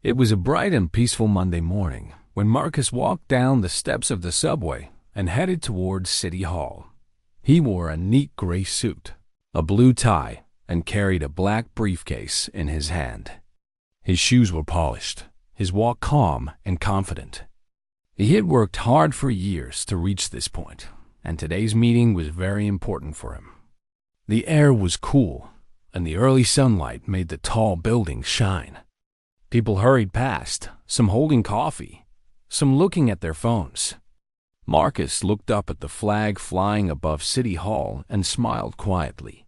It was a bright and peaceful Monday morning when Marcus walked down the steps of the subway and headed towards City Hall. He wore a neat gray suit, a blue tie, and carried a black briefcase in his hand. His shoes were polished, his walk calm and confident. He had worked hard for years to reach this point, and today's meeting was very important for him. The air was cool, and the early sunlight made the tall buildings shine. People hurried past, some holding coffee, some looking at their phones. Marcus looked up at the flag flying above City Hall and smiled quietly.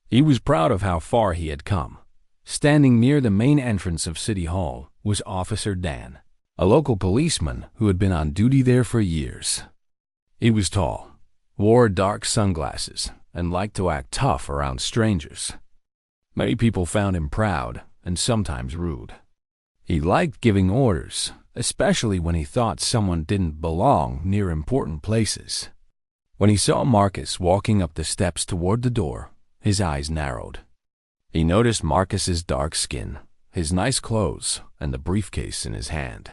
He was proud of how far he had come. Standing near the main entrance of City Hall was Officer Dan, a local policeman who had been on duty there for years. He was tall, wore dark sunglasses, and liked to act tough around strangers. Many people found him proud and sometimes rude. He liked giving orders, especially when he thought someone didn't belong near important places. When he saw Marcus walking up the steps toward the door, his eyes narrowed. He noticed Marcus's dark skin, his nice clothes, and the briefcase in his hand.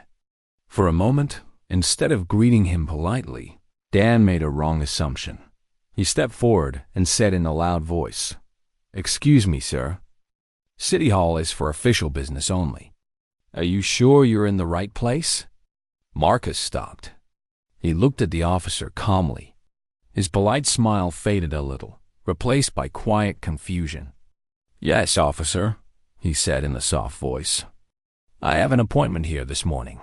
For a moment, instead of greeting him politely, Dan made a wrong assumption. He stepped forward and said in a loud voice, "Excuse me, sir. City Hall is for official business only. Are you sure you're in the right place?" Marcus stopped. He looked at the officer calmly. His polite smile faded a little, replaced by quiet confusion. "Yes, officer," he said in a soft voice. "I have an appointment here this morning."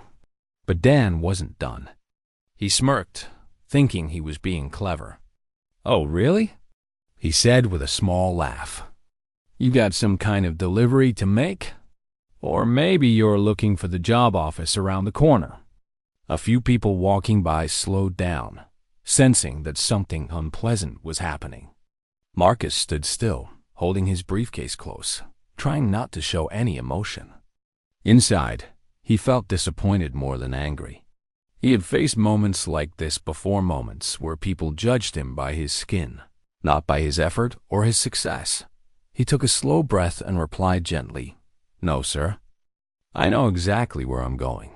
But Dan wasn't done. He smirked, thinking he was being clever. "Oh, really?" he said with a small laugh. "You got some kind of delivery to make? Or maybe you're looking for the job office around the corner." A few people walking by slowed down, sensing that something unpleasant was happening. Marcus stood still, holding his briefcase close, trying not to show any emotion. Inside, he felt disappointed more than angry. He had faced moments like this before, moments where people judged him by his skin, not by his effort or his success. He took a slow breath and replied gently, "No, sir. I know exactly where I'm going.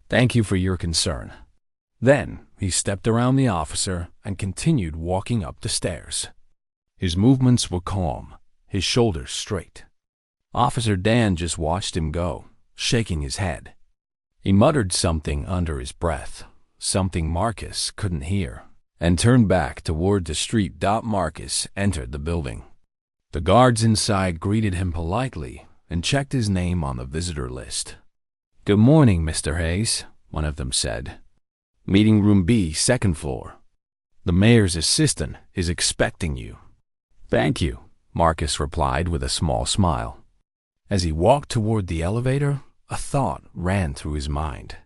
Thank you for your concern." Then he stepped around the officer and continued walking up the stairs. His movements were calm, his shoulders straight. Officer Dan just watched him go, shaking his head. He muttered something under his breath, something Marcus couldn't hear, and turned back toward the street. Marcus entered the building. The guards inside greeted him politely and checked his name on the visitor list. "Good morning, Mr. Hayes," one of them said. "Meeting room B, second floor. The mayor's assistant is expecting you." "Thank you," Marcus replied with a small smile. As he walked toward the elevator, a thought ran through his mind.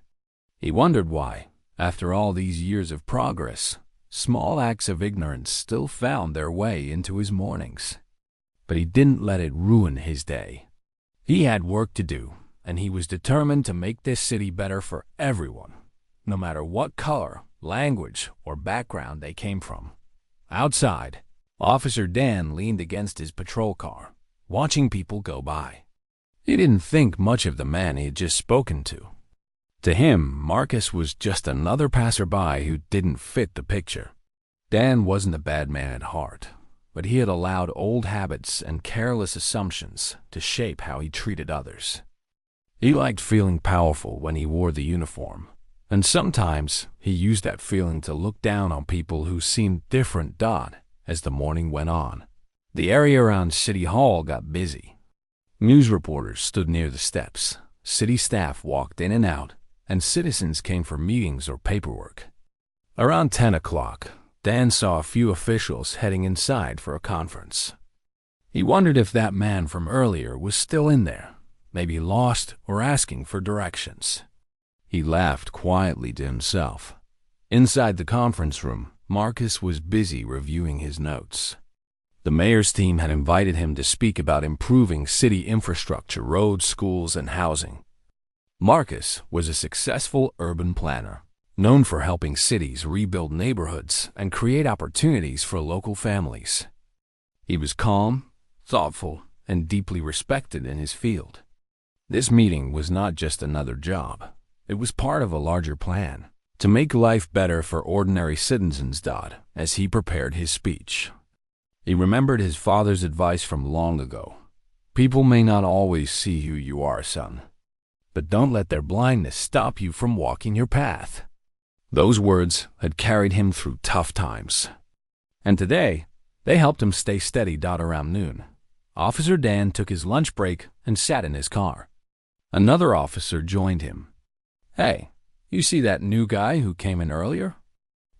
He wondered why, after all these years of progress, small acts of ignorance still found their way into his mornings. But he didn't let it ruin his day. He had work to do, and he was determined to make this city better for everyone, no matter what color, language, or background they came from. Outside, Officer Dan leaned against his patrol car, watching people go by. He didn't think much of the man he had just spoken to. To him, Marcus was just another passerby who didn't fit the picture. Dan wasn't a bad man at heart, but he had allowed old habits and careless assumptions to shape how he treated others. He liked feeling powerful when he wore the uniform, and sometimes he used that feeling to look down on people who seemed different. As the morning went on, the area around City Hall got busy. News reporters stood near the steps, city staff walked in and out, and citizens came for meetings or paperwork. Around 10 o'clock, Dan saw a few officials heading inside for a conference. He wondered if that man from earlier was still in there, maybe lost or asking for directions. He laughed quietly to himself. Inside the conference room, Marcus was busy reviewing his notes. The mayor's team had invited him to speak about improving city infrastructure, roads, schools, and housing. Marcus was a successful urban planner, known for helping cities rebuild neighborhoods and create opportunities for local families. He was calm, thoughtful, and deeply respected in his field. This meeting was not just another job. It was part of a larger plan to make life better for ordinary citizens. As he prepared his speech, he remembered his father's advice from long ago. People may not always see who you are, son, but don't let their blindness stop you from walking your path. Those words had carried him through tough times, and today they helped him stay steady. Around noon, Officer Dan took his lunch break and sat in his car. Another officer joined him. "Hey, you see that new guy who came in earlier?"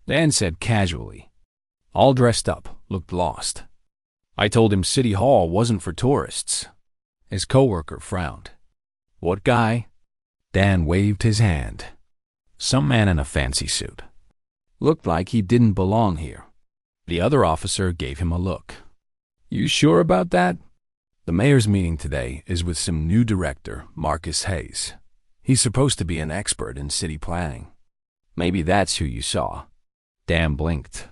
Dan said casually. All dressed up, looked lost. "I told him City Hall wasn't for tourists." His coworker frowned. "What guy?" Dan waved his hand. "Some man in a fancy suit. Looked like he didn't belong here." The other officer gave him a look. "You sure about that?" "The mayor's meeting today is with some new director, Marcus Hayes. He's supposed to be an expert in city planning. Maybe that's who you saw." Dan blinked.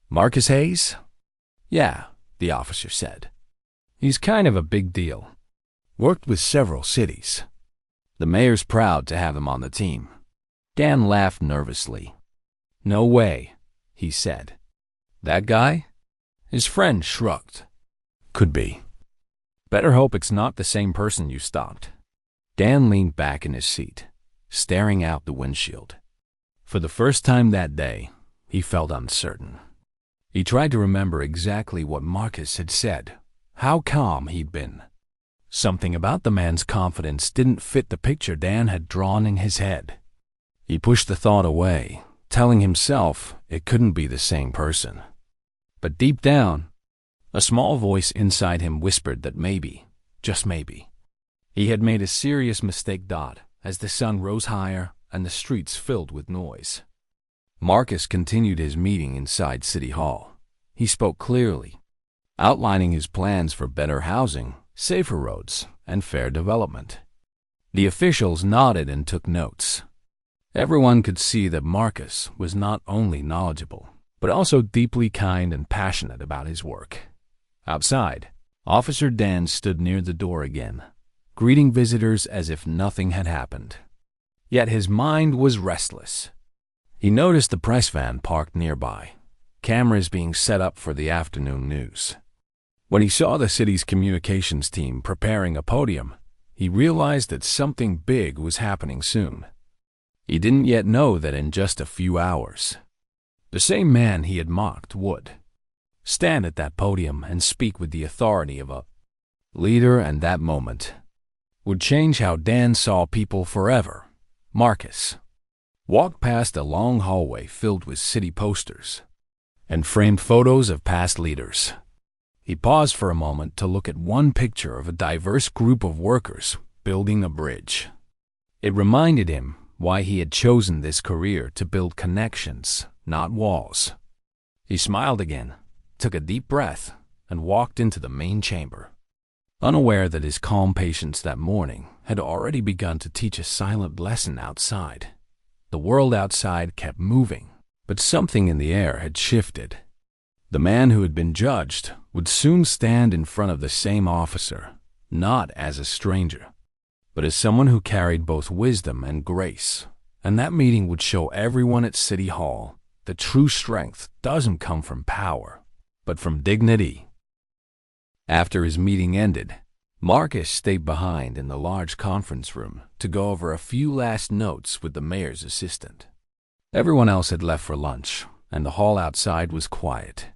"Marcus Hayes?" "Yeah," the officer said. "He's kind of a big deal. Worked with several cities. The mayor's proud to have him on the team." Dan laughed nervously. "No way," he said. "That guy?" His friend shrugged. "Could be. Better hope it's not the same person you stopped." Dan leaned back in his seat, staring out the windshield. For the first time that day, he felt uncertain. He tried to remember exactly what Marcus had said, how calm he'd been. Something about the man's confidence didn't fit the picture Dan had drawn in his head. He pushed the thought away, telling himself it couldn't be the same person. But deep down, a small voice inside him whispered that maybe, just maybe, he had made a serious mistake. As the sun rose higher and the streets filled with noise, Marcus continued his meeting inside City Hall. He spoke clearly, outlining his plans for better housing, safer roads, and fair development. The officials nodded and took notes. Everyone could see that Marcus was not only knowledgeable, but also deeply kind and passionate about his work. Outside, Officer Dan stood near the door again, greeting visitors as if nothing had happened. Yet his mind was restless. He noticed the press van parked nearby, cameras being set up for the afternoon news. When he saw the city's communications team preparing a podium, he realized that something big was happening soon. He didn't yet know that in just a few hours, the same man he had mocked would stand at that podium and speak with the authority of a leader, and that moment would change how Dan saw people forever. Marcus walked past a long hallway filled with city posters and framed photos of past leaders. He paused for a moment to look at one picture of a diverse group of workers building a bridge. It reminded him why he had chosen this career, to build connections, not walls. He smiled again, took a deep breath, and walked into the main chamber, unaware that his calm patience that morning had already begun to teach a silent lesson outside. The world outside kept moving, but something in the air had shifted. The man who had been judged would soon stand in front of the same officer, not as a stranger, but as someone who carried both wisdom and grace. And that meeting would show everyone at City Hall that true strength doesn't come from power, but from dignity. After his meeting ended, Marcus stayed behind in the large conference room to go over a few last notes with the mayor's assistant. Everyone else had left for lunch, and the hall outside was quiet.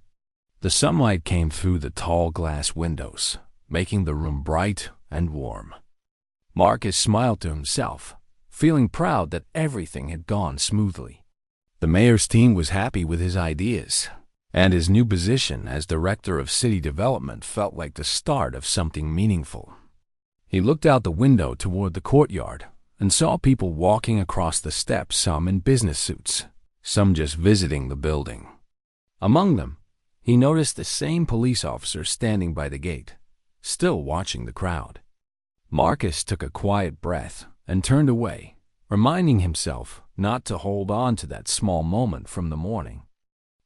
The sunlight came through the tall glass windows, making the room bright and warm. Marcus smiled to himself, feeling proud that everything had gone smoothly. The mayor's team was happy with his ideas, and his new position as director of city development felt like the start of something meaningful. He looked out the window toward the courtyard and saw people walking across the steps, some in business suits, some just visiting the building. Among them, he noticed the same police officer standing by the gate, still watching the crowd. Marcus took a quiet breath and turned away, reminding himself not to hold on to that small moment from the morning.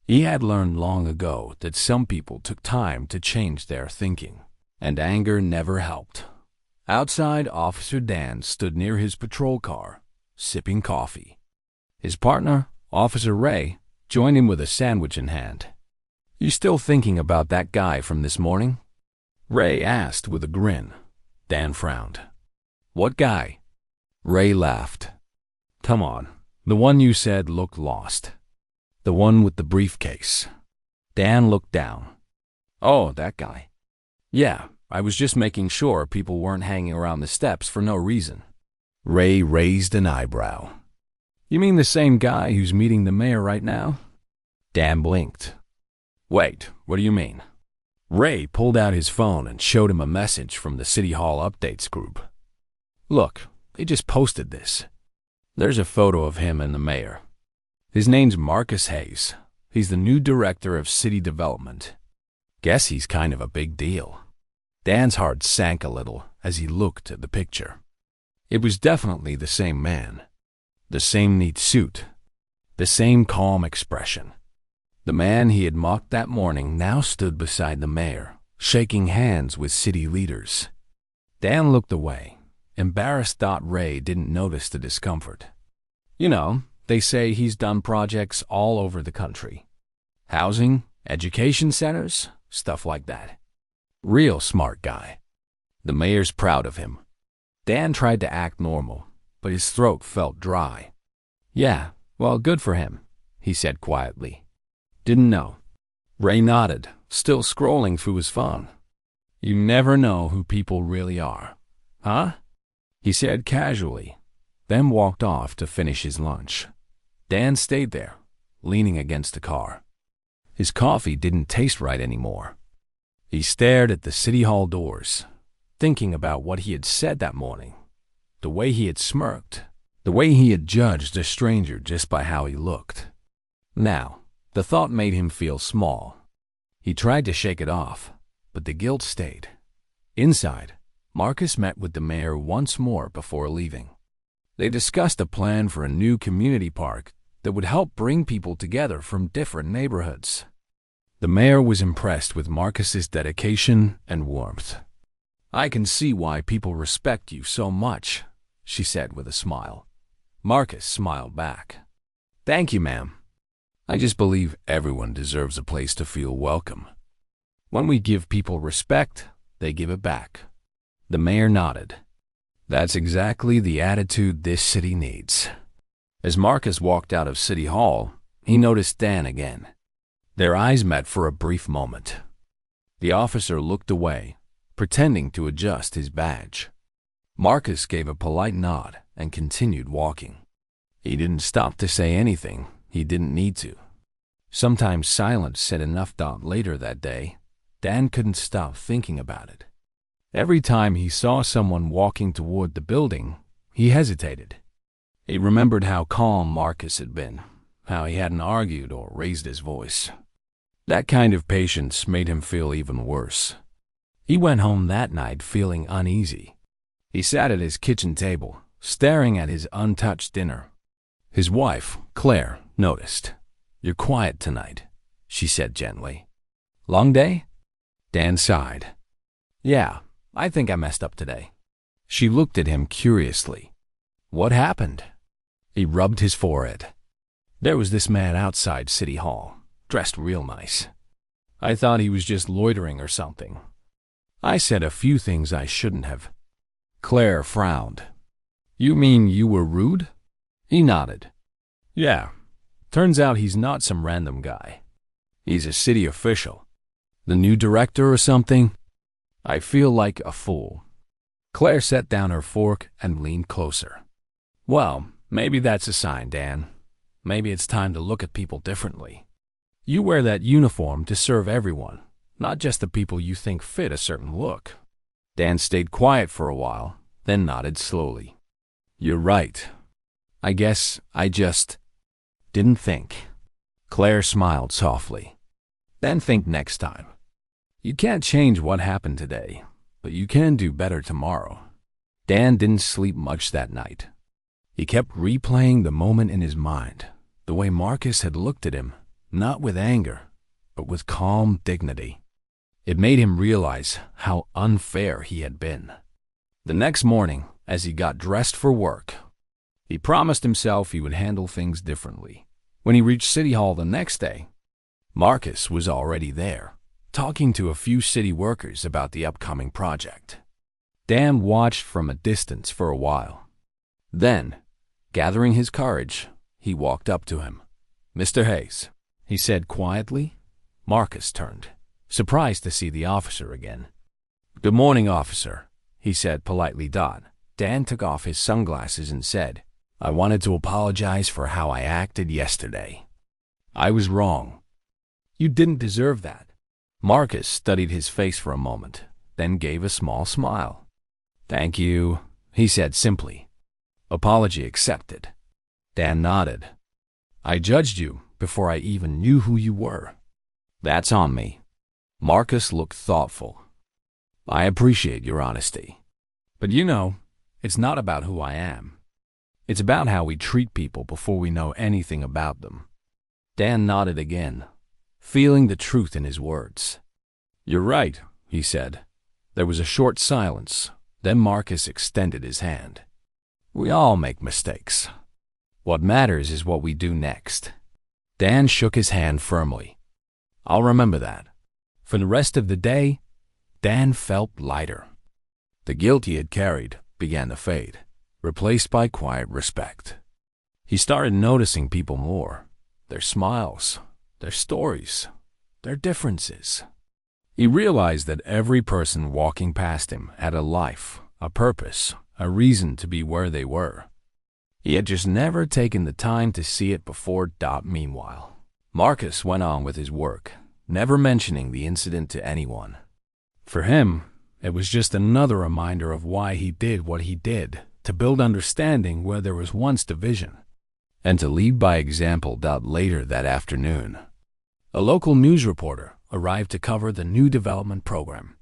He had learned long ago that some people took time to change their thinking, and anger never helped. Outside, Officer Dan stood near his patrol car, sipping coffee. His partner, Officer Ray, joined him with a sandwich in hand. "You still thinking about that guy from this morning?" Ray asked with a grin. Dan frowned. "What guy?" Ray laughed. "Come on, the one you said looked lost. The one with the briefcase." Dan looked down. "Oh, that guy. Yeah, I was just making sure people weren't hanging around the steps for no reason." Ray raised an eyebrow. "You mean the same guy who's meeting the mayor right now?" Dan blinked. "Wait, what do you mean?" Ray pulled out his phone and showed him a message from the City Hall updates group. "Look, they just posted this. There's a photo of him and the mayor. His name's Marcus Hayes. He's the new director of city development. Guess he's kind of a big deal." Dan's heart sank a little as he looked at the picture. It was definitely the same man. The same neat suit. The same calm expression. The man he had mocked that morning now stood beside the mayor, shaking hands with city leaders. Dan looked away, embarrassed that Ray didn't notice the discomfort. "You know, they say he's done projects all over the country. Housing, education centers, stuff like that. Real smart guy. The mayor's proud of him." Dan tried to act normal, but his throat felt dry. "Yeah, well, good for him," he said quietly. "Didn't know." Ray nodded, still scrolling through his phone. "You never know who people really are, huh?" he said casually, then walked off to finish his lunch. Dan stayed there, leaning against the car. His coffee didn't taste right anymore. He stared at the City Hall doors, thinking about what he had said that morning, the way he had smirked, the way he had judged a stranger just by how he looked. Now, the thought made him feel small. He tried to shake it off, but the guilt stayed. Inside, Marcus met with the mayor once more before leaving. They discussed a plan for a new community park that would help bring people together from different neighborhoods. The mayor was impressed with Marcus's dedication and warmth. "I can see why people respect you so much," she said with a smile. Marcus smiled back. "Thank you, ma'am. I just believe everyone deserves a place to feel welcome. When we give people respect, they give it back." The mayor nodded. "That's exactly the attitude this city needs." As Marcus walked out of City Hall, he noticed Dan again. Their eyes met for a brief moment. The officer looked away, pretending to adjust his badge. Marcus gave a polite nod and continued walking. He didn't stop to say anything he didn't need to. Sometimes silence said enough. Later that day, Dan couldn't stop thinking about it. Every time he saw someone walking toward the building, he hesitated. He remembered how calm Marcus had been, how he hadn't argued or raised his voice. That kind of patience made him feel even worse. He went home that night feeling uneasy. He sat at his kitchen table, staring at his untouched dinner. His wife, Claire, noticed. "You're quiet tonight," she said gently. "Long day?" Dan sighed. "Yeah, I think I messed up today." She looked at him curiously. "What happened?" He rubbed his forehead. "There was this man outside City Hall, dressed real nice. I thought he was just loitering or something. I said a few things I shouldn't have." Claire frowned. "You mean you were rude?" He nodded. "Yeah. Turns out he's not some random guy. He's a city official. The new director or something. I feel like a fool." Claire set down her fork and leaned closer. "Well, maybe that's a sign, Dan. Maybe it's time to look at people differently. You wear that uniform to serve everyone, not just the people you think fit a certain look." Dan stayed quiet for a while, then nodded slowly. "You're right. I guess I just didn't think." Claire smiled softly. "Then think next time. You can't change what happened today, but you can do better tomorrow." Dan didn't sleep much that night. He kept replaying the moment in his mind, the way Marcus had looked at him, not with anger, but with calm dignity. It made him realize how unfair he had been. The next morning, as he got dressed for work, he promised himself he would handle things differently. When he reached City Hall the next day, Marcus was already there, talking to a few city workers about the upcoming project. Dan watched from a distance for a while. Then, gathering his courage, he walked up to him. "Mr. Hayes," he said quietly. Marcus turned, surprised to see the officer again. "Good morning, officer," he said politely. Dan took off his sunglasses and said, "I wanted to apologize for how I acted yesterday. I was wrong." "You didn't deserve that." Marcus studied his face for a moment, then gave a small smile. "Thank you," he said simply. "Apology accepted." Dan nodded. "I judged you before I even knew who you were. That's on me." Marcus looked thoughtful. "I appreciate your honesty. But you know, it's not about who I am. It's about how we treat people before we know anything about them." Dan nodded again, feeling the truth in his words. "You're right," he said. There was a short silence. Then Marcus extended his hand. "We all make mistakes. What matters is what we do next." Dan shook his hand firmly. "I'll remember that." For the rest of the day, Dan felt lighter. The guilt he had carried began to fade, replaced by quiet respect. He started noticing people more, their smiles, their stories, their differences. He realized that every person walking past him had a life, a purpose, a reason to be where they were. He had just never taken the time to see it before. Meanwhile, Marcus went on with his work, never mentioning the incident to anyone. For him, it was just another reminder of why he did what he did, to build understanding where there was once division, and to lead by example. Later that afternoon, a local news reporter arrived to cover the new development program.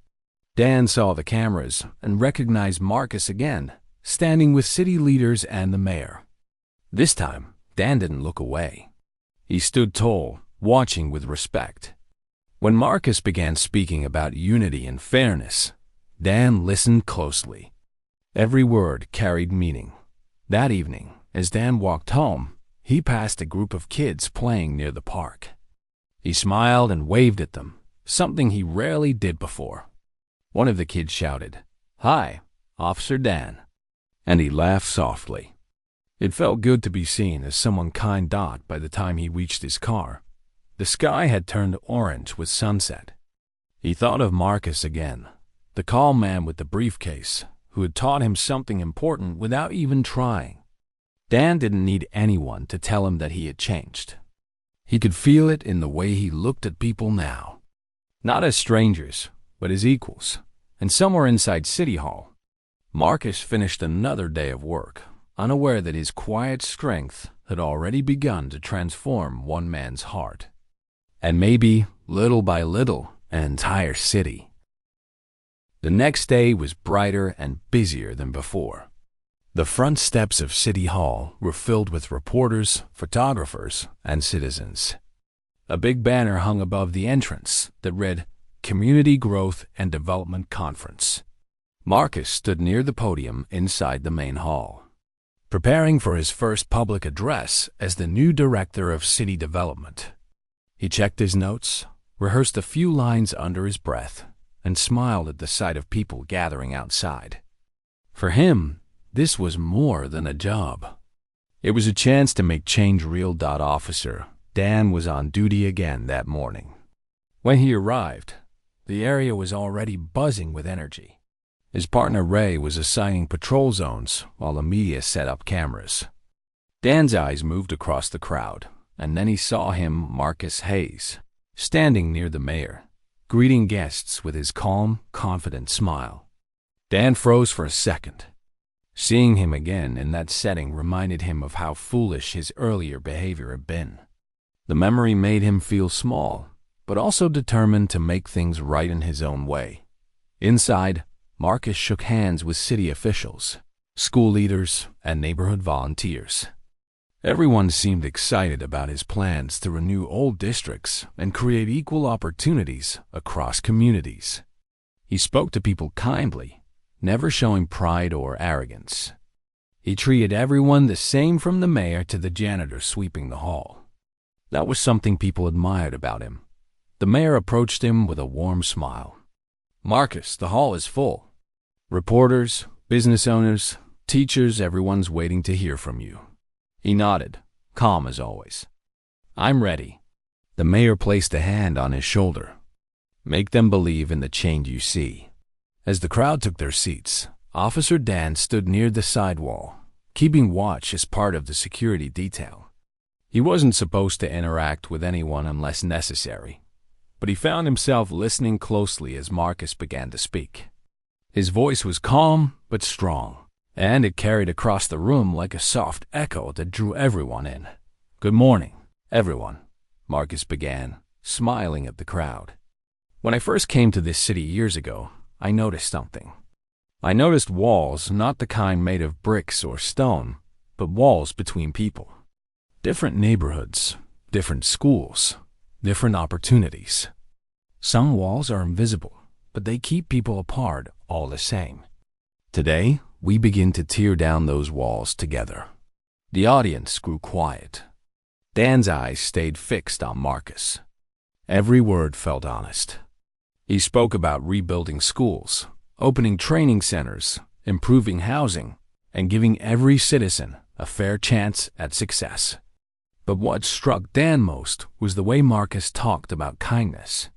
Dan saw the cameras and recognized Marcus again, standing with city leaders and the mayor. This time, Dan didn't look away. He stood tall, watching with respect. When Marcus began speaking about unity and fairness, Dan listened closely. Every word carried meaning. That evening, as Dan walked home, he passed a group of kids playing near the park. He smiled and waved at them, something he rarely did before. One of the kids shouted, "Hi, Officer Dan," and he laughed softly. It felt good to be seen as someone kind. By the time he reached his car, the sky had turned orange with sunset. He thought of Marcus again, the calm man with the briefcase, who had taught him something important without even trying. Dan didn't need anyone to tell him that he had changed. He could feel it in the way he looked at people now. Not as strangers, but as equals. And somewhere inside City Hall, Marcus finished another day of work, unaware that his quiet strength had already begun to transform one man's heart. And maybe, little by little, an entire city. The next day was brighter and busier than before. The front steps of City Hall were filled with reporters, photographers, and citizens. A big banner hung above the entrance that read, "Community Growth and Development Conference." Marcus stood near the podium inside the main hall, preparing for his first public address as the new director of city development. He checked his notes, rehearsed a few lines under his breath, and smiled at the sight of people gathering outside. For him, this was more than a job. It was a chance to make change real. Officer Dan was on duty again that morning. When he arrived, the area was already buzzing with energy. His partner Ray was assigning patrol zones while the media set up cameras. Dan's eyes moved across the crowd, and then he saw him, Marcus Hayes, standing near the mayor, greeting guests with his calm, confident smile. Dan froze for a second. Seeing him again in that setting reminded him of how foolish his earlier behavior had been. The memory made him feel small, but also determined to make things right in his own way. Inside, Marcus shook hands with city officials, school leaders, and neighborhood volunteers. Everyone seemed excited about his plans to renew old districts and create equal opportunities across communities. He spoke to people kindly, never showing pride or arrogance. He treated everyone the same, from the mayor to the janitor sweeping the hall. That was something people admired about him. The mayor approached him with a warm smile. "Marcus, the hall is full. Reporters, business owners, teachers, everyone's waiting to hear from you." He nodded, calm as always. "I'm ready." The mayor placed a hand on his shoulder. "Make them believe in the change you see." As the crowd took their seats, Officer Dan stood near the side wall, keeping watch as part of the security detail. He wasn't supposed to interact with anyone unless necessary, but he found himself listening closely as Marcus began to speak. His voice was calm but strong, and it carried across the room like a soft echo that drew everyone in. "Good morning, everyone," Marcus began, smiling at the crowd. "When I first came to this city years ago, I noticed something. I noticed walls, not the kind made of bricks or stone, but walls between people. Different neighborhoods, different schools, different opportunities. Some walls are invisible, but they keep people apart all the same. Today, we begin to tear down those walls together." The audience grew quiet. Dan's eyes stayed fixed on Marcus. Every word felt honest. He spoke about rebuilding schools, opening training centers, improving housing, and giving every citizen a fair chance at success. But what struck Dan most was the way Marcus talked about kindness.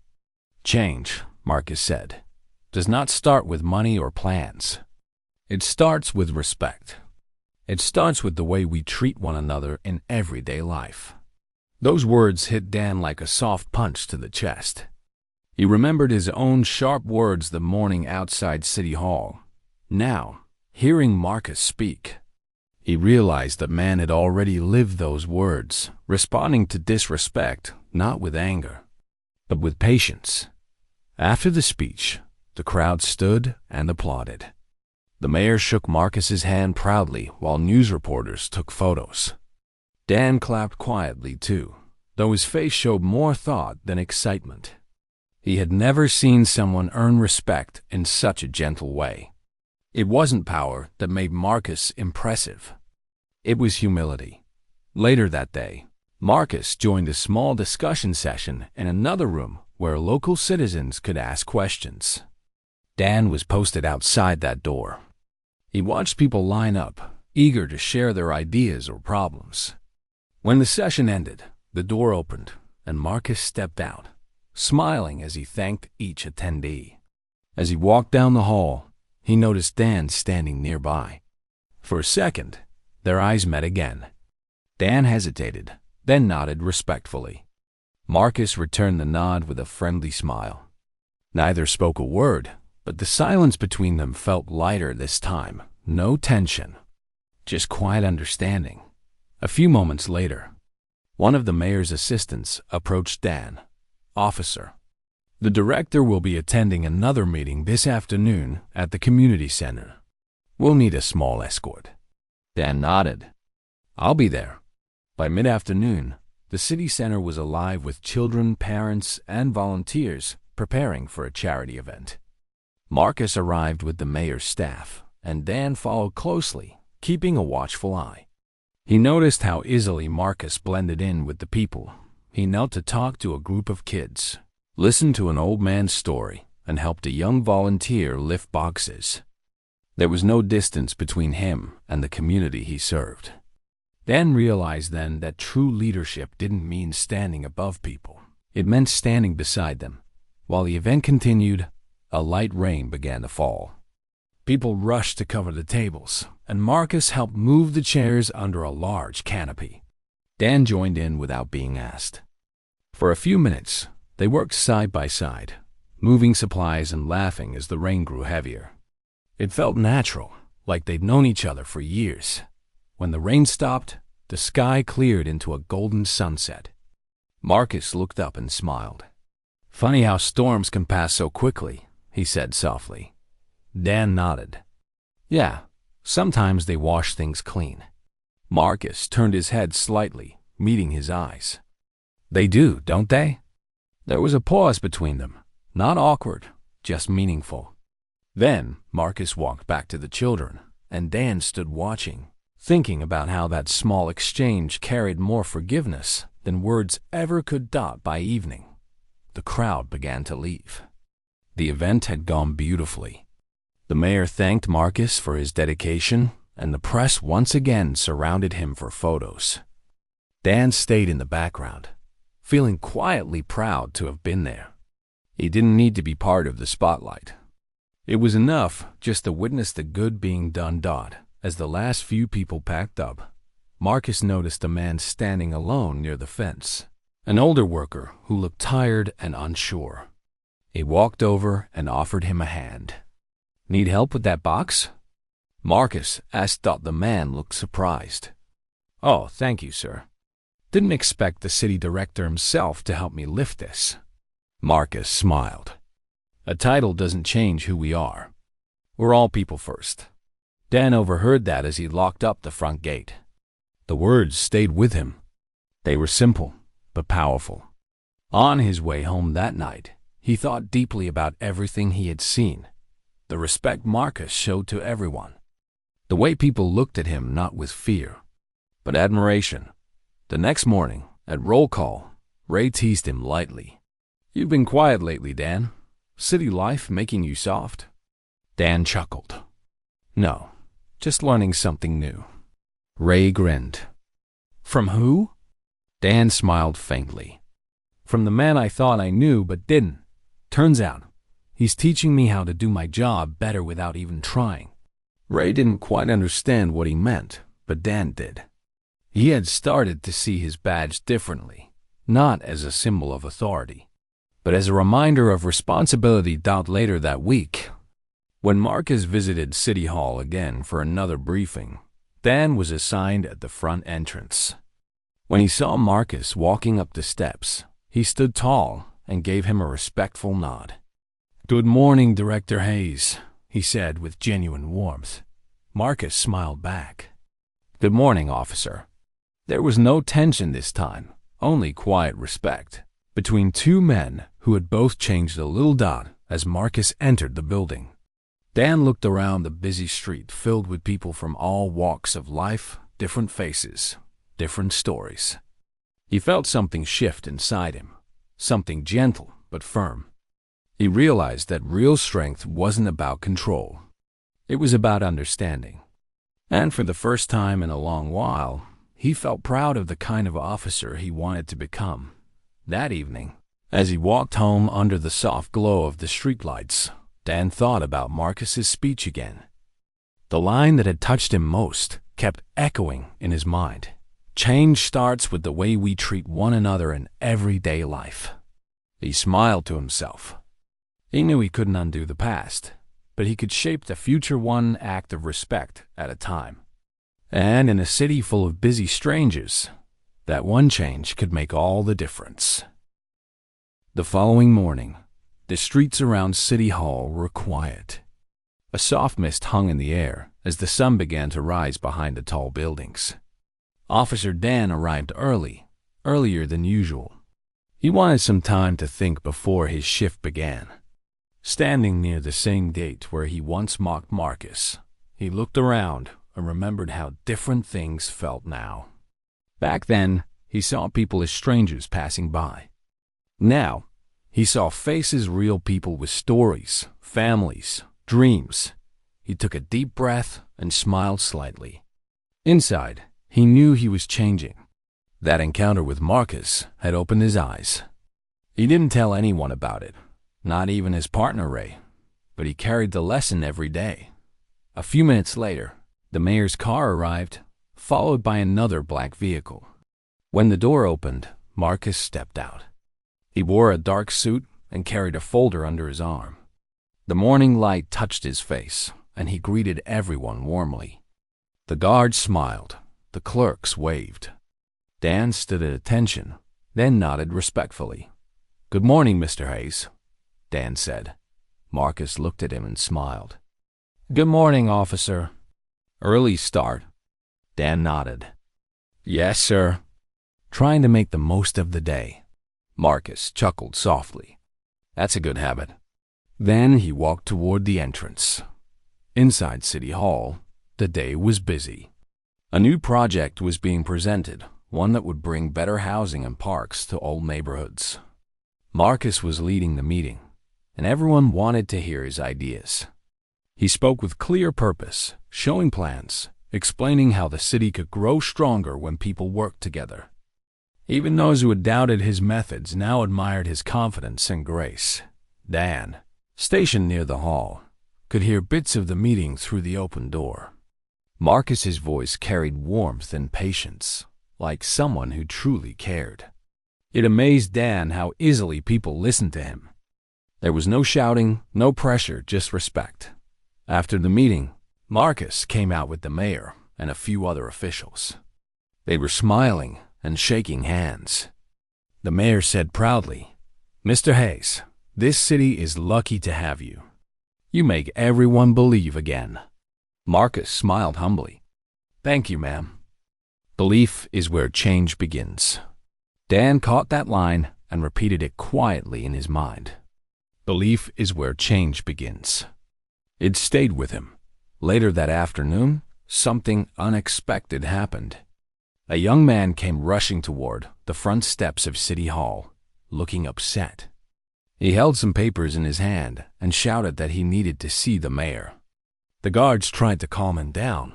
"Change," Marcus said, "does not start with money or plans. It starts with respect. It starts with the way we treat one another in everyday life." Those words hit Dan like a soft punch to the chest. He remembered his own sharp words the morning outside City Hall. Now, hearing Marcus speak, he realized that man had already lived those words, responding to disrespect not with anger, but with patience. After the speech, the crowd stood and applauded. The mayor shook Marcus's hand proudly while news reporters took photos. Dan clapped quietly too, though his face showed more thought than excitement. He had never seen someone earn respect in such a gentle way. It wasn't power that made Marcus impressive. It was humility. Later that day, Marcus joined a small discussion session in another room where local citizens could ask questions. Dan was posted outside that door. He watched people line up, eager to share their ideas or problems. When the session ended, the door opened, and Marcus stepped out, smiling as he thanked each attendee. As he walked down the hall, he noticed Dan standing nearby. For a second, their eyes met again. Dan hesitated, then nodded respectfully. Marcus returned the nod with a friendly smile. Neither spoke a word, but the silence between them felt lighter this time. No tension, just quiet understanding. A few moments later, one of the mayor's assistants approached Dan. "Officer, the director will be attending another meeting this afternoon at the community center. We'll need a small escort." Dan nodded. "I'll be there." By mid-afternoon, the city center was alive with children, parents, and volunteers preparing for a charity event. Marcus arrived with the mayor's staff, and Dan followed closely, keeping a watchful eye. He noticed how easily Marcus blended in with the people. He knelt to talk to a group of kids, listened to an old man's story, and helped a young volunteer lift boxes. There was no distance between him and the community he served. Dan realized then that true leadership didn't mean standing above people. It meant standing beside them. While the event continued, a light rain began to fall. People rushed to cover the tables, and Marcus helped move the chairs under a large canopy. Dan joined in without being asked. For a few minutes, they worked side by side, moving supplies and laughing as the rain grew heavier. It felt natural, like they'd known each other for years. When the rain stopped, the sky cleared into a golden sunset. Marcus looked up and smiled. "Funny how storms can pass so quickly," he said softly. Dan nodded. "Yeah, sometimes they wash things clean." Marcus turned his head slightly, meeting his eyes. "They do, don't they?" There was a pause between them, not awkward, just meaningful. Then Marcus walked back to the children, and Dan stood watching, thinking about how that small exchange carried more forgiveness than words ever could. By evening, the crowd began to leave. The event had gone beautifully. The mayor thanked Marcus for his dedication, and the press once again surrounded him for photos. Dan stayed in the background, feeling quietly proud to have been there. He didn't need to be part of the spotlight. It was enough just to witness the good being done. As the last few people packed up, Marcus noticed a man standing alone near the fence, an older worker who looked tired and unsure. He walked over and offered him a hand. "Need help with that box?" Marcus asked. The man looked surprised. "Oh, thank you, sir. Didn't expect the city director himself to help me lift this." Marcus smiled. "A title doesn't change who we are. We're all people first." Dan overheard that as he locked up the front gate. The words stayed with him. They were simple, but powerful. On his way home that night, he thought deeply about everything he had seen, the respect Marcus showed to everyone, the way people looked at him not with fear, but admiration. The next morning, at roll call, Ray teased him lightly. "You've been quiet lately, Dan. City life making you soft?" Dan chuckled. "No, just learning something new." Ray grinned. "From who?" Dan smiled faintly. "From the man I thought I knew but didn't. Turns out, he's teaching me how to do my job better without even trying." Ray didn't quite understand what he meant, but Dan did. He had started to see his badge differently, not as a symbol of authority, but as a reminder of responsibility. Later that week, when Marcus visited City Hall again for another briefing, Dan was assigned at the front entrance. When he saw Marcus walking up the steps, he stood tall and gave him a respectful nod. "Good morning, Director Hayes," he said with genuine warmth. Marcus smiled back. "Good morning, officer." There was no tension this time, only quiet respect, between two men who had both changed a little. As Marcus entered the building, Dan looked around the busy street filled with people from all walks of life, different faces, different stories. He felt something shift inside him, something gentle but firm. He realized that real strength wasn't about control. It was about understanding. And for the first time in a long while, he felt proud of the kind of officer he wanted to become. That evening, as he walked home under the soft glow of the streetlights, Dan thought about Marcus's speech again. The line that had touched him most kept echoing in his mind. "Change starts with the way we treat one another in everyday life." He smiled to himself. He knew he couldn't undo the past, but he could shape the future one act of respect at a time. And in a city full of busy strangers, that one change could make all the difference. The following morning, the streets around City Hall were quiet. A soft mist hung in the air as the sun began to rise behind the tall buildings. Officer Dan arrived earlier than usual. He wanted some time to think before his shift began. Standing near the same gate where he once mocked Marcus, he looked around and remembered how different things felt now. Back then, he saw people as strangers passing by. Now, he saw faces, real people with stories, families, dreams. He took a deep breath and smiled slightly. Inside, he knew he was changing. That encounter with Marcus had opened his eyes. He didn't tell anyone about it, not even his partner Ray, but he carried the lesson every day. A few minutes later, the mayor's car arrived, followed by another black vehicle. When the door opened, Marcus stepped out. He wore a dark suit and carried a folder under his arm. The morning light touched his face, and he greeted everyone warmly. The guards smiled, the clerks waved. Dan stood at attention, then nodded respectfully. "Good morning, Mr. Hayes," Dan said. Marcus looked at him and smiled. "Good morning, officer." "Early start?" Dan nodded. "Yes, sir." "Trying to make the most of the day." Marcus chuckled softly. "That's a good habit." Then he walked toward the entrance. Inside City Hall, the day was busy. A new project was being presented, one that would bring better housing and parks to all neighborhoods. Marcus was leading the meeting, and everyone wanted to hear his ideas. He spoke with clear purpose, showing plans, explaining how the city could grow stronger when people worked together. Even those who had doubted his methods now admired his confidence and grace. Dan, stationed near the hall, could hear bits of the meeting through the open door. Marcus's voice carried warmth and patience, like someone who truly cared. It amazed Dan how easily people listened to him. There was no shouting, no pressure, just respect. After the meeting, Marcus came out with the mayor and a few other officials. They were smiling and shaking hands. The mayor said proudly, "Mr. Hayes, this city is lucky to have you. You make everyone believe again." Marcus smiled humbly. "Thank you, ma'am. Belief is where change begins." Dan caught that line and repeated it quietly in his mind. Belief is where change begins. It stayed with him. Later that afternoon, something unexpected happened. A young man came rushing toward the front steps of City Hall, looking upset. He held some papers in his hand and shouted that he needed to see the mayor. The guards tried to calm him down,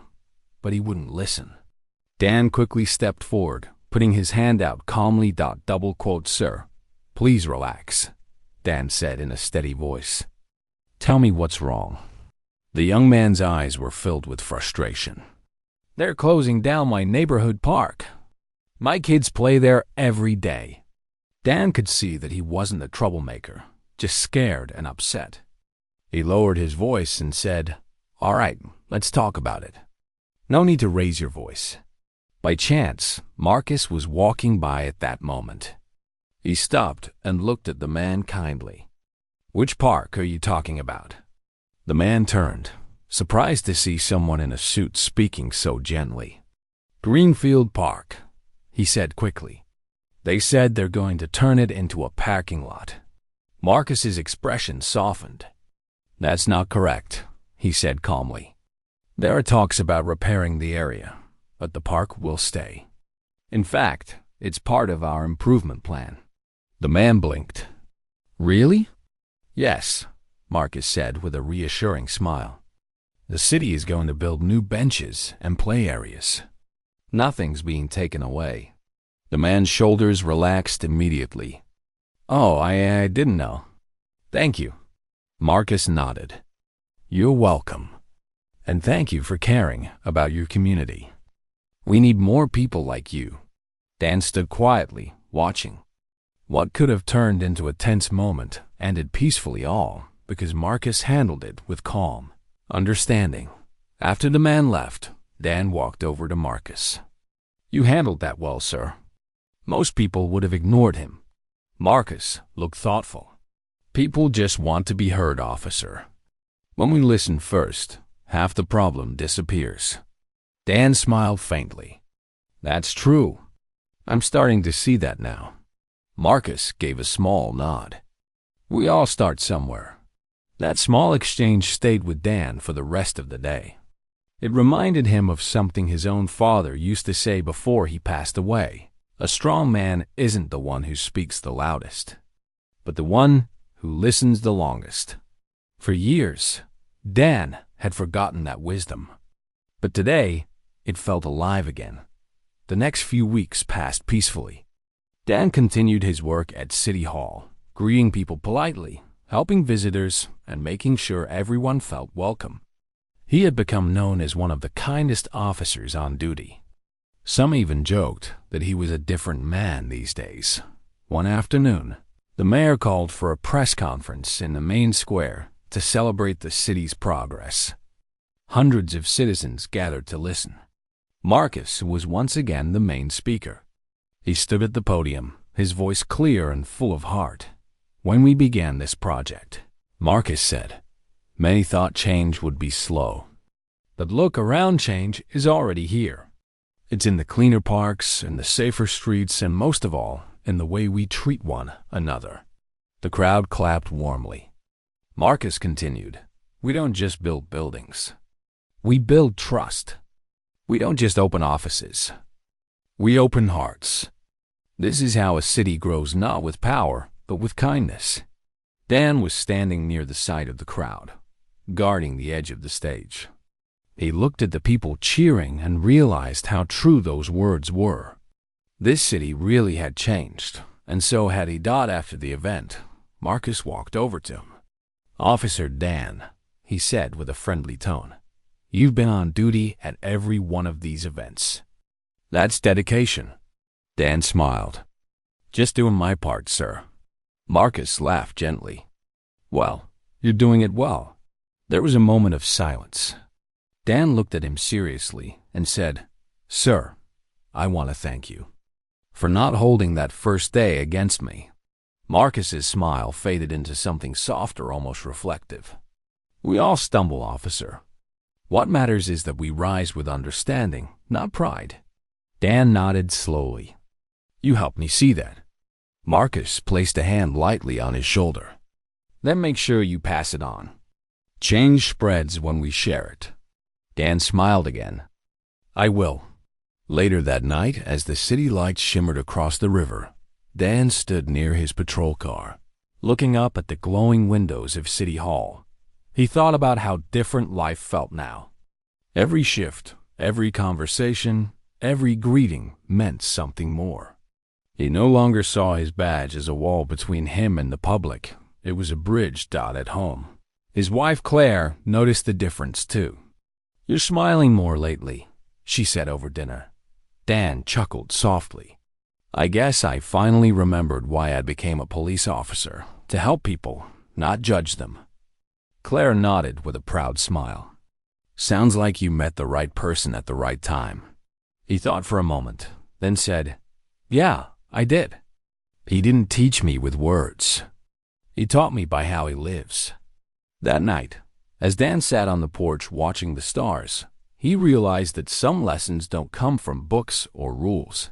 but he wouldn't listen. Dan quickly stepped forward, putting his hand out calmly. "Sir, please relax," Dan said in a steady voice. "Tell me what's wrong." The young man's eyes were filled with frustration. "They're closing down my neighborhood park. My kids play there every day." Dan could see that he wasn't a troublemaker, just scared and upset. He lowered his voice and said, "All right, let's talk about it. No need to raise your voice." By chance, Marcus was walking by at that moment. He stopped and looked at the man kindly. "Which park are you talking about?" The man turned, surprised to see someone in a suit speaking so gently. "Greenfield Park," he said quickly. "They said they're going to turn it into a parking lot." Marcus's expression softened. "That's not correct," he said calmly. "There are talks about repairing the area, but the park will stay. In fact, it's part of our improvement plan." The man blinked. "Really?" "Yes," Marcus said with a reassuring smile. "The city is going to build new benches and play areas. Nothing's being taken away." The man's shoulders relaxed immediately. "Oh, I didn't know. Thank you." Marcus nodded. "You're welcome. And thank you for caring about your community. We need more people like you." Dan stood quietly, watching. What could have turned into a tense moment ended peacefully, all because Marcus handled it with calm, understanding. After the man left, Dan walked over to Marcus. "You handled that well, sir." Most people would have ignored him. Marcus looked thoughtful. "People just want to be heard, officer. When we listen first, half the problem disappears." Dan smiled faintly. "That's true. I'm starting to see that now." Marcus gave a small nod. "We all start somewhere." That small exchange stayed with Dan for the rest of the day. It reminded him of something his own father used to say before he passed away. A strong man isn't the one who speaks the loudest, but the one who listens the longest. For years, Dan had forgotten that wisdom. But today, it felt alive again. The next few weeks passed peacefully. Dan continued his work at City Hall, greeting people politely, helping visitors, and making sure everyone felt welcome. He had become known as one of the kindest officers on duty. Some even joked that he was a different man these days. One afternoon, the mayor called for a press conference in the main square to celebrate the city's progress. Hundreds of citizens gathered to listen. Marcus was once again the main speaker. He stood at the podium, his voice clear and full of heart. "When we began this project," Marcus said, "many thought change would be slow. But look around, change is already here. It's in the cleaner parks, in the safer streets, and most of all, in the way we treat one another." The crowd clapped warmly. Marcus continued, "We don't just build buildings. We build trust. We don't just open offices. We open hearts. This is how a city grows, not with power, but with kindness." Dan was standing near the side of the crowd, guarding the edge of the stage. He looked at the people cheering and realized how true those words were. This city really had changed, and so had he. After the event, Marcus walked over to him. "Officer Dan," he said with a friendly tone, "you've been on duty at every one of these events. That's dedication." Dan smiled. "Just doing my part, sir." Marcus laughed gently. "Well, you're doing it well." There was a moment of silence. Dan looked at him seriously and said, "Sir, I want to thank you for not holding that first day against me." Marcus's smile faded into something softer, almost reflective. "We all stumble, officer. What matters is that we rise with understanding, not pride." Dan nodded slowly. "You helped me see that." Marcus placed a hand lightly on his shoulder. "Then make sure you pass it on. Change spreads when we share it." Dan smiled again. "I will." Later that night, as the city lights shimmered across the river, Dan stood near his patrol car, looking up at the glowing windows of City Hall. He thought about how different life felt now. Every shift, every conversation, every greeting meant something more. He no longer saw his badge as a wall between him and the public. It was a bridge. At home, his wife Claire noticed the difference too. "You're smiling more lately," she said over dinner. Dan chuckled softly. "I guess I finally remembered why I became a police officer, to help people, not judge them." Claire nodded with a proud smile. "Sounds like you met the right person at the right time." He thought for a moment, then said, "Yeah, I did. He didn't teach me with words. He taught me by how he lives." That night, as Dan sat on the porch watching the stars, he realized that some lessons don't come from books or rules.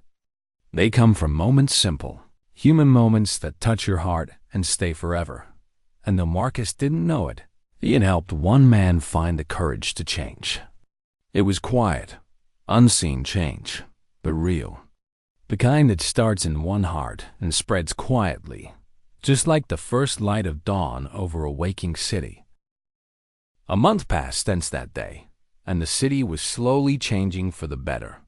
They come from moments, simple, human moments that touch your heart and stay forever. And though Marcus didn't know it, he had helped one man find the courage to change. It was quiet, unseen change, but real. The kind that starts in one heart and spreads quietly, just like the first light of dawn over a waking city. A month passed since that day, and the city was slowly changing for the better.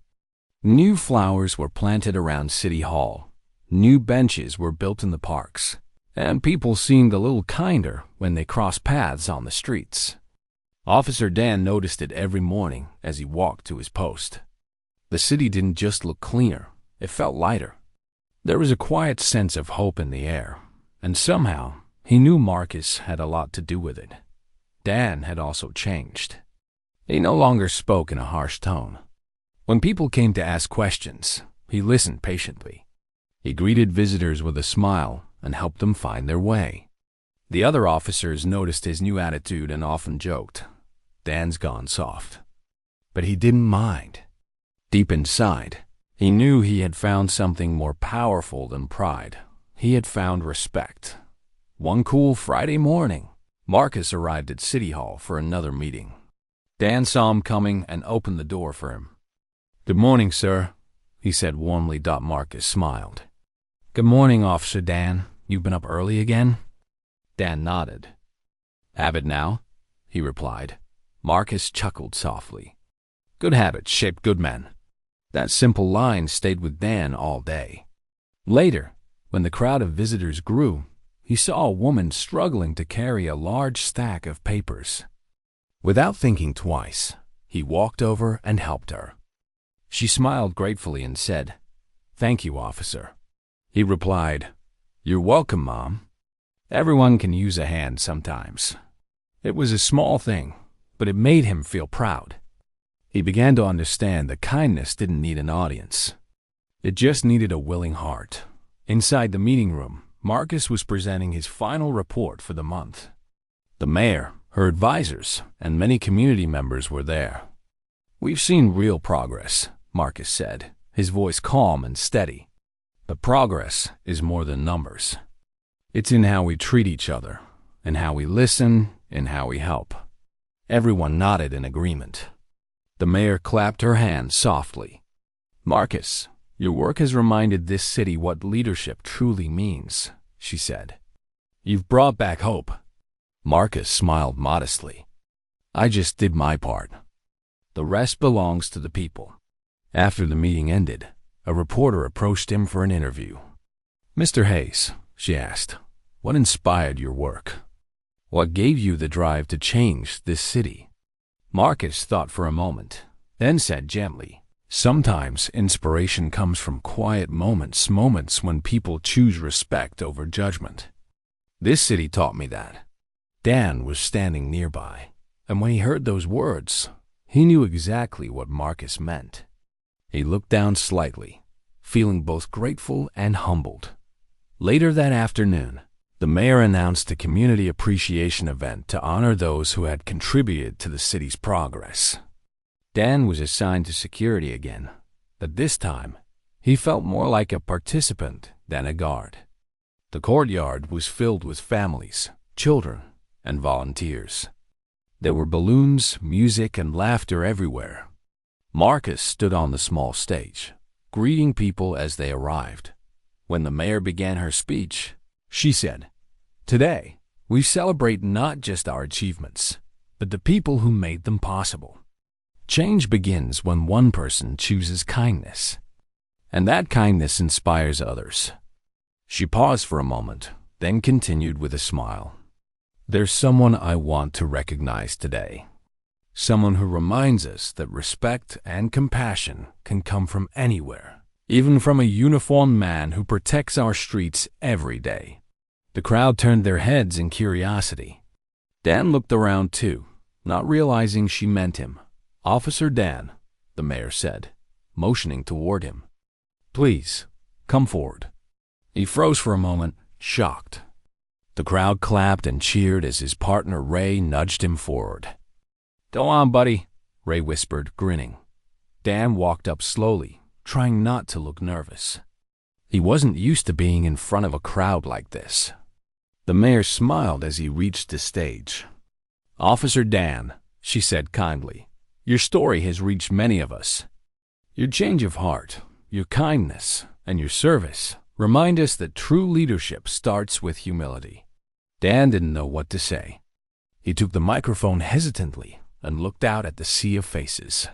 New flowers were planted around City Hall, new benches were built in the parks, and people seemed a little kinder when they crossed paths on the streets. Officer Dan noticed it every morning as he walked to his post. The city didn't just look cleaner, it felt lighter. There was a quiet sense of hope in the air, and somehow he knew Marcus had a lot to do with it. Dan had also changed. He no longer spoke in a harsh tone. When people came to ask questions, he listened patiently. He greeted visitors with a smile and helped them find their way. The other officers noticed his new attitude and often joked, "Dan's gone soft." But he didn't mind. Deep inside, he knew he had found something more powerful than pride. He had found respect. One cool Friday morning, Marcus arrived at City Hall for another meeting. Dan saw him coming and opened the door for him. "Good morning, sir," he said warmly. Marcus smiled. "Good morning, Officer Dan. You've been up early again?" Dan nodded. "Habit now," he replied. Marcus chuckled softly. "Good habits shape good men." That simple line stayed with Dan all day. Later, when the crowd of visitors grew, he saw a woman struggling to carry a large stack of papers. Without thinking twice, he walked over and helped her. She smiled gratefully and said, "Thank you, officer." He replied, "You're welcome, Mom. Everyone can use a hand sometimes." It was a small thing, but it made him feel proud. He began to understand that kindness didn't need an audience. It just needed a willing heart. Inside the meeting room, Marcus was presenting his final report for the month. The mayor, her advisors, and many community members were there. "We've seen real progress," Marcus said, his voice calm and steady. "But progress is more than numbers. It's in how we treat each other, in how we listen, in how we help. Everyone nodded in agreement. The mayor clapped her hands softly. Marcus, your work has reminded this city what leadership truly means, she said. You've brought back hope. Marcus smiled modestly. I just did my part. The rest belongs to the people. After the meeting ended, a reporter approached him for an interview. Mr. Hayes, she asked, what inspired your work? What gave you the drive to change this city? Marcus thought for a moment, then said gently, sometimes inspiration comes from quiet moments when people choose respect over judgment. This city taught me that. Dan was standing nearby, and when he heard those words, he knew exactly what Marcus meant. He looked down slightly, feeling both grateful and humbled. Later that afternoon, the mayor announced a community appreciation event to honor those who had contributed to the city's progress. Dan was assigned to security again, but this time, he felt more like a participant than a guard. The courtyard was filled with families, children, and volunteers. There were balloons, music, and laughter everywhere. Marcus stood on the small stage, greeting people as they arrived. When the mayor began her speech, she said, today, we celebrate not just our achievements, but the people who made them possible. Change begins when one person chooses kindness, and that kindness inspires others. She paused for a moment, then continued with a smile. There's someone I want to recognize today. Someone who reminds us that respect and compassion can come from anywhere, even from a uniformed man who protects our streets every day. The crowd turned their heads in curiosity. Dan looked around too, not realizing she meant him. Officer Dan, the mayor said, motioning toward him. Please, come forward. He froze for a moment, shocked. The crowd clapped and cheered as his partner Ray nudged him forward. Go on, buddy, Ray whispered, grinning. Dan walked up slowly, trying not to look nervous. He wasn't used to being in front of a crowd like this. The mayor smiled as he reached the stage. Officer Dan, she said kindly, your story has reached many of us. Your change of heart, your kindness, and your service remind us that true leadership starts with humility. Dan didn't know what to say. He took the microphone hesitantly and looked out at the sea of faces.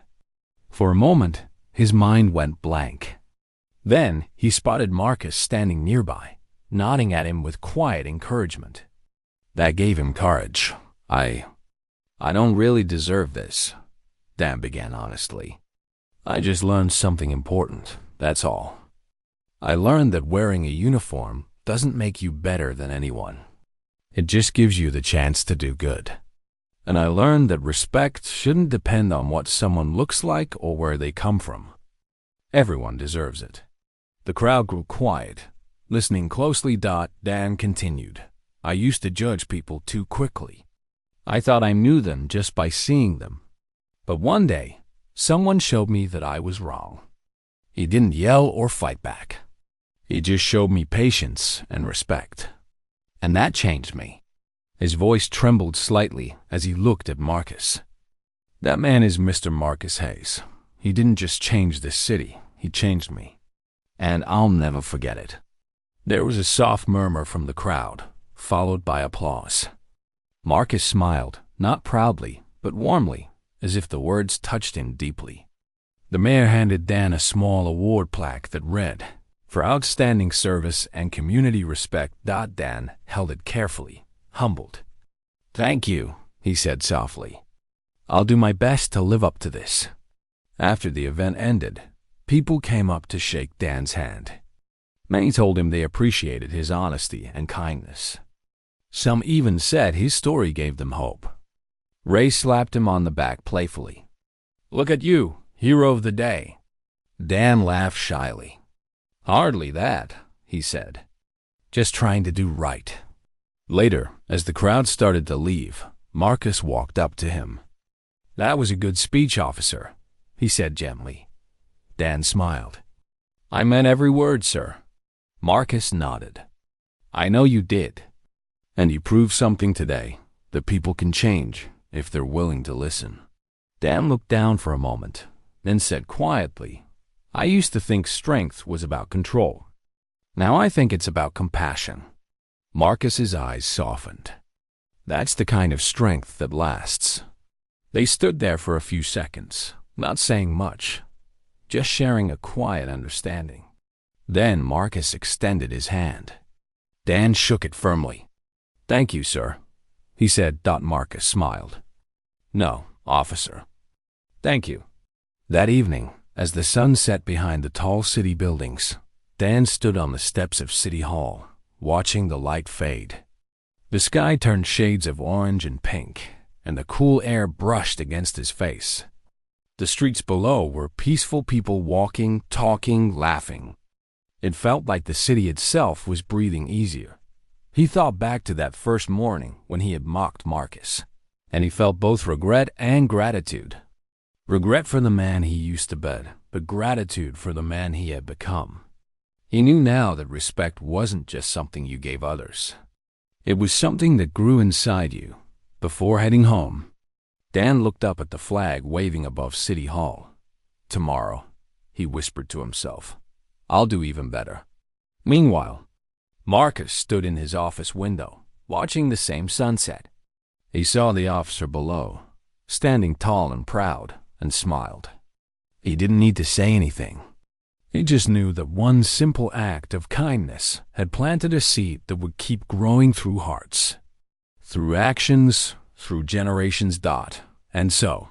For a moment, his mind went blank. Then he spotted Marcus standing nearby, nodding at him with quiet encouragement. That gave him courage. I don't really deserve this, Dan began honestly. I just learned something important, that's all. I learned that wearing a uniform doesn't make you better than anyone. It just gives you the chance to do good. And I learned that respect shouldn't depend on what someone looks like or where they come from. Everyone deserves it. The crowd grew quiet. Listening closely, Dan continued. I used to judge people too quickly. I thought I knew them just by seeing them. But one day, someone showed me that I was wrong. He didn't yell or fight back. He just showed me patience and respect. And that changed me. His voice trembled slightly as he looked at Marcus. That man is Mr. Marcus Hayes. He didn't just change this city, he changed me. And I'll never forget it. There was a soft murmur from the crowd, followed by applause. Marcus smiled, not proudly, but warmly, as if the words touched him deeply. The mayor handed Dan a small award plaque that read, For outstanding service and community respect. Dan held it carefully, humbled. Thank you, he said softly. I'll do my best to live up to this. After the event ended, people came up to shake Dan's hand. Many told him they appreciated his honesty and kindness. Some even said his story gave them hope. Ray slapped him on the back playfully. Look at you, hero of the day. Dan laughed shyly. Hardly that, he said. Just trying to do right. Later, as the crowd started to leave, Marcus walked up to him. That was a good speech, officer, he said gently. Dan smiled. I meant every word, sir. Marcus nodded. I know you did. And you proved something today, that people can change if they're willing to listen. Dan looked down for a moment, then said quietly, I used to think strength was about control. Now I think it's about compassion. Marcus's eyes softened. That's the kind of strength that lasts. They stood there for a few seconds, not saying much, just sharing a quiet understanding. Then Marcus extended his hand. Dan shook it firmly. Thank you, sir, he said. Marcus smiled. No, officer. Thank you. That evening, as the sun set behind the tall city buildings, Dan stood on the steps of City Hall, watching the light fade. The sky turned shades of orange and pink, and the cool air brushed against his face. The streets below were peaceful people walking, talking, laughing. It felt like the city itself was breathing easier. He thought back to that first morning when he had mocked Marcus, and he felt both regret and gratitude. Regret for the man he used to be, but gratitude for the man he had become. He knew now that respect wasn't just something you gave others. It was something that grew inside you. Before heading home, Dan looked up at the flag waving above City Hall. Tomorrow, he whispered to himself, I'll do even better. Meanwhile, Marcus stood in his office window, watching the same sunset. He saw the officer below, standing tall and proud, and smiled. He didn't need to say anything. He just knew that one simple act of kindness had planted a seed that would keep growing through hearts, through actions, through generations. And so,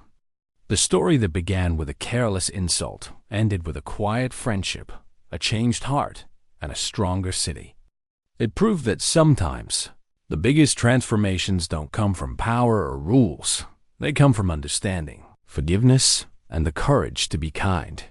the story that began with a careless insult ended with a quiet friendship, a changed heart, and a stronger city. It proved that sometimes the biggest transformations don't come from power or rules. They come from understanding, forgiveness, and the courage to be kind.